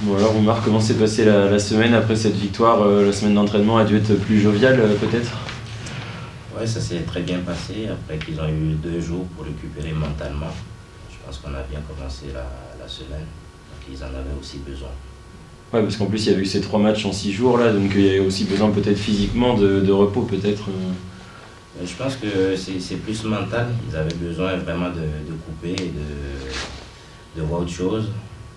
Bon alors Oumar, comment s'est passée la semaine après cette victoire? La semaine d'entraînement a dû être plus joviale peut-être? Ouais, ça s'est très bien passé. Après qu'ils ont eu 2 jours pour récupérer mentalement, je pense qu'on a bien commencé la semaine. Donc ils en avaient aussi besoin. Ouais, parce qu'en plus il y avait eu ces 3 matchs en 6 jours là, donc il y a aussi besoin peut-être physiquement de repos peut-être. Mais je pense que c'est plus mental. Ils avaient besoin vraiment de couper et de voir autre chose.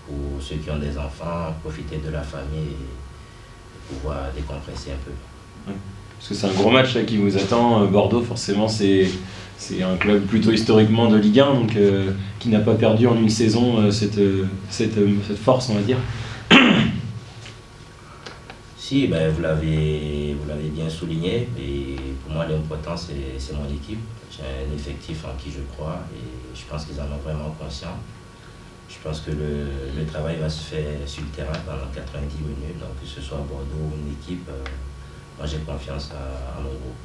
Pour ceux qui ont des enfants, profiter de la famille et pouvoir décompresser un peu. Ouais. Parce que c'est un gros match là, qui vous attend. Bordeaux, forcément, c'est un club plutôt historiquement de Ligue 1, donc qui n'a pas perdu en une saison cette force, on va dire. Si, ben, vous l'avez bien souligné. Et pour moi, l'important, c'est mon équipe. J'ai un effectif en qui je crois et je pense qu'ils en ont vraiment conscience. Je pense que le travail va se faire sur le terrain pendant 90 minutes. Donc, que ce soit à Bordeaux ou une équipe, moi j'ai confiance à mon groupe.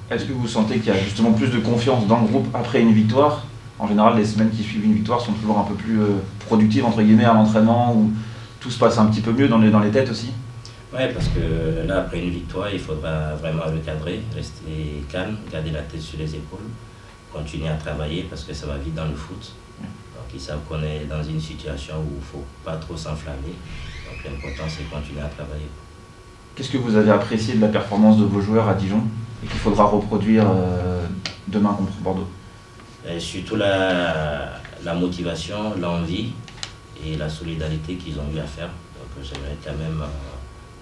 Est-ce que vous sentez qu'il y a justement plus de confiance dans le groupe après une victoire? En général, les semaines qui suivent une victoire sont toujours un peu plus productives entre guillemets à l'entraînement, où tout se passe un petit peu mieux dans les têtes aussi? Oui, parce que là, après une victoire, il faudra vraiment recadrer, rester calme, garder la tête sur les épaules, continuer à travailler parce que ça va vite dans le foot. Donc ils savent qu'on est dans une situation où il ne faut pas trop s'enflammer. Donc l'important, c'est de continuer à travailler. Qu'est-ce que vous avez apprécié de la performance de vos joueurs à Dijon et qu'il faudra reproduire demain contre Bordeaux? Et surtout la motivation, l'envie et la solidarité qu'ils ont eu à faire. Donc j'aimerais quand même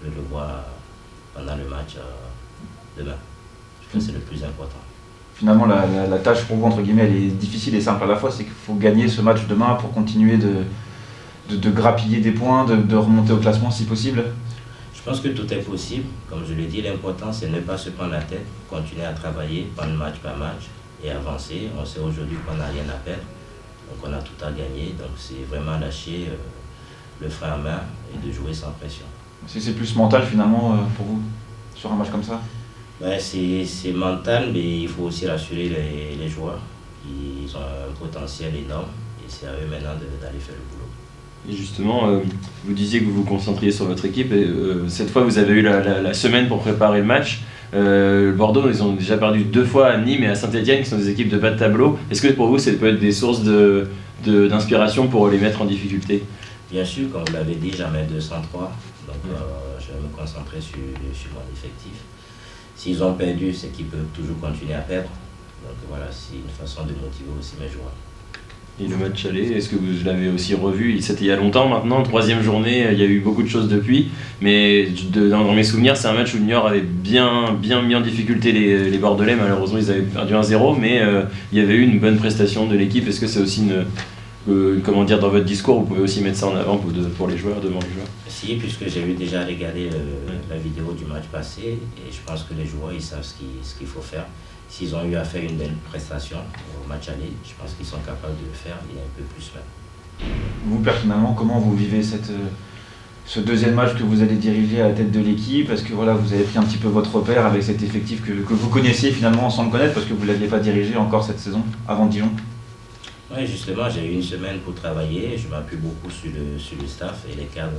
le voir pendant le match demain. Je pense que c'est le plus important. Finalement, la tâche pour vous, entre guillemets, elle est difficile et simple à la fois. C'est qu'il faut gagner ce match demain pour continuer de grappiller des points, de remonter au classement si possible. Je pense que tout est possible. Comme je l'ai dit, l'important, c'est ne pas se prendre la tête, continuer à travailler, prendre match par match et avancer. On sait aujourd'hui qu'on n'a rien à perdre, donc on a tout à gagner. Donc c'est vraiment lâcher le frein à main et de jouer sans pression. C'est plus mental finalement pour vous, sur un match comme ça? Ben, c'est mental, mais il faut aussi rassurer les joueurs. Ils ont un potentiel énorme et c'est à eux maintenant d'aller faire le boulot. Et justement, vous disiez que vous vous concentriez sur votre équipe. Et, cette fois, vous avez eu la semaine pour préparer le match. Bordeaux, ils ont déjà perdu 2 fois à Nîmes et à Saint-Etienne, qui sont des équipes de bas de tableau. Est-ce que pour vous, ça peut être des sources d'inspiration pour les mettre en difficulté? Bien sûr, comme vous l'avez dit, j'en mets 203. Donc je vais me concentrer sur mon effectif. S'ils ont perdu, c'est qu'ils peuvent toujours continuer à perdre. Donc voilà, c'est une façon de motiver aussi mes joueurs. Et le match aller, est-ce que vous l'avez aussi revu? C'était il y a longtemps maintenant, 3e journée, il y a eu beaucoup de choses depuis. Mais dans mes souvenirs, c'est un match où Niort avait bien mis en difficulté les Bordelais. Malheureusement, ils avaient perdu 1-0, mais il y avait eu une bonne prestation de l'équipe. Est-ce que c'est aussi comment dire, dans votre discours, vous pouvez aussi mettre ça en avant pour les joueurs, devant les joueurs? Si, puisque j'ai eu déjà regardé la vidéo du match passé, et je pense que les joueurs, ils savent ce qu'il faut faire. S'ils ont eu à faire une belle prestation au match aller, je pense qu'ils sont capables de le faire et un peu plus même. Vous, personnellement, comment vous vivez ce deuxième match que vous allez diriger à la tête de l'équipe? Est-ce que voilà, vous avez pris un petit peu votre repère avec cet effectif que vous connaissiez finalement sans le connaître, parce que vous ne l'aviez pas dirigé encore cette saison, avant Dijon? Oui, justement, j'ai eu une semaine pour travailler. Je m'appuie beaucoup sur le staff et les cadres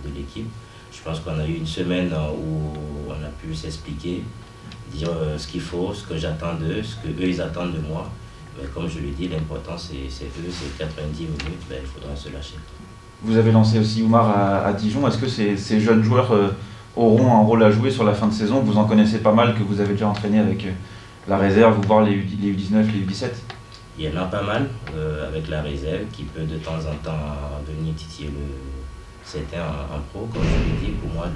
de l'équipe. Je pense qu'on a eu une semaine où on a pu s'expliquer, dire ce qu'il faut, ce que j'attends d'eux, ce qu'eux ils attendent de moi. Mais comme je l'ai dit, l'important c'est eux, c'est 90 minutes, ben, il faudra se lâcher. Vous avez lancé aussi Oumar à Dijon. Est-ce que ces jeunes joueurs auront un rôle à jouer sur la fin de saison? Vous en connaissez pas mal, que vous avez déjà entraîné avec la réserve, voire les U19, les U17? Il y en a pas mal avec la réserve qui peut de temps en temps venir titiller certains en pro. Comme je l'ai dit, pour moi,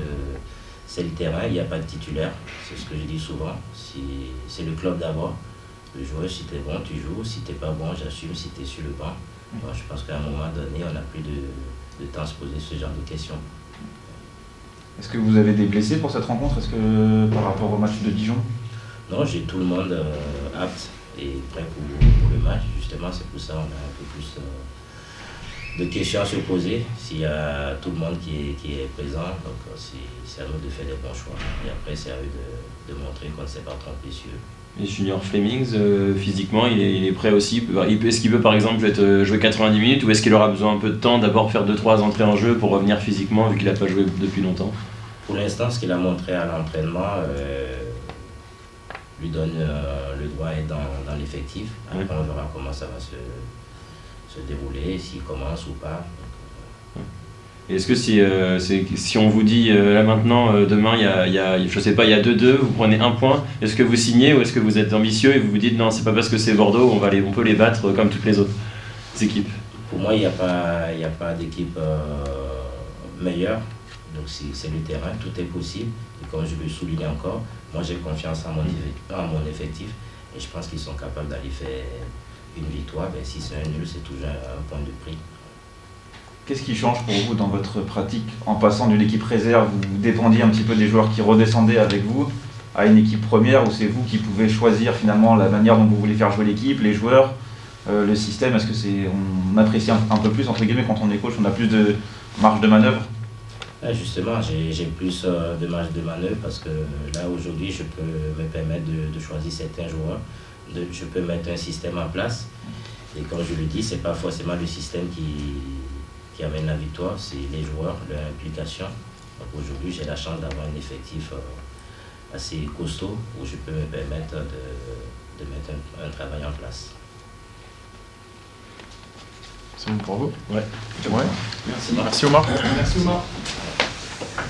c'est le terrain, il n'y a pas de titulaire. C'est ce que je dis souvent. C'est le club d'abord. Le joueur, si tu es bon, tu joues. Si tu n'es pas bon, j'assume. Si tu es sur le banc. Moi, je pense qu'à un moment donné, on n'a plus de temps à se poser ce genre de questions. Est-ce que vous avez des blessés pour cette rencontre? Est-ce que par rapport au match de Dijon? Non, j'ai tout le monde apte et prêt pour le match. Justement, c'est pour ça qu'on a un peu plus de questions à se poser. S'il y a tout le monde qui est présent, donc c'est à nous de faire des bons choix. Et après, c'est à eux de montrer qu'on ne s'est pas trompé sur eux. Et Junior Flemings, physiquement, il est prêt aussi. Est-ce qu'il peut par exemple jouer 90 minutes ou est-ce qu'il aura besoin un peu de temps d'abord faire 2-3 entrées en jeu pour revenir physiquement vu qu'il n'a pas joué depuis longtemps? Pour l'instant, ce qu'il a montré à l'entraînement lui donne le droit d'être dans l'effectif. Après, on verra comment ça va se dérouler, s'il commence ou pas. Est-ce que si on vous dit là maintenant, demain, je sais pas, il y a 2-2, vous prenez un point, est-ce que vous signez ou est-ce que vous êtes ambitieux et vous vous dites non, c'est pas parce que c'est Bordeaux, on peut les battre comme toutes les autres équipes? Pour moi, il n'y a pas d'équipe meilleure. Donc c'est le terrain, tout est possible. Et comme je le souligne encore, moi j'ai confiance en mon effectif et je pense qu'ils sont capables d'aller faire une victoire. Ben, si c'est un nul, c'est toujours un point de prix. Qu'est-ce qui change pour vous dans votre pratique en passant d'une équipe réserve où vous dépendiez un petit peu des joueurs qui redescendaient avec vous à une équipe première où c'est vous qui pouvez choisir finalement la manière dont vous voulez faire jouer l'équipe, les joueurs, le système? Est-ce que on apprécie un peu plus entre guillemets quand on est coach, on a plus de marge de manœuvre? Justement, j'ai plus de marge de manœuvre parce que là aujourd'hui je peux me permettre de choisir certains joueurs, je peux mettre un système en place et comme je le dis, c'est pas forcément le système qui amène la victoire, c'est les joueurs, leur implication. Donc aujourd'hui j'ai la chance d'avoir un effectif assez costaud où je peux me permettre de mettre un travail en place. C'est bon pour vous? Ouais. Ouais. Merci. Merci Omar. Merci Omar.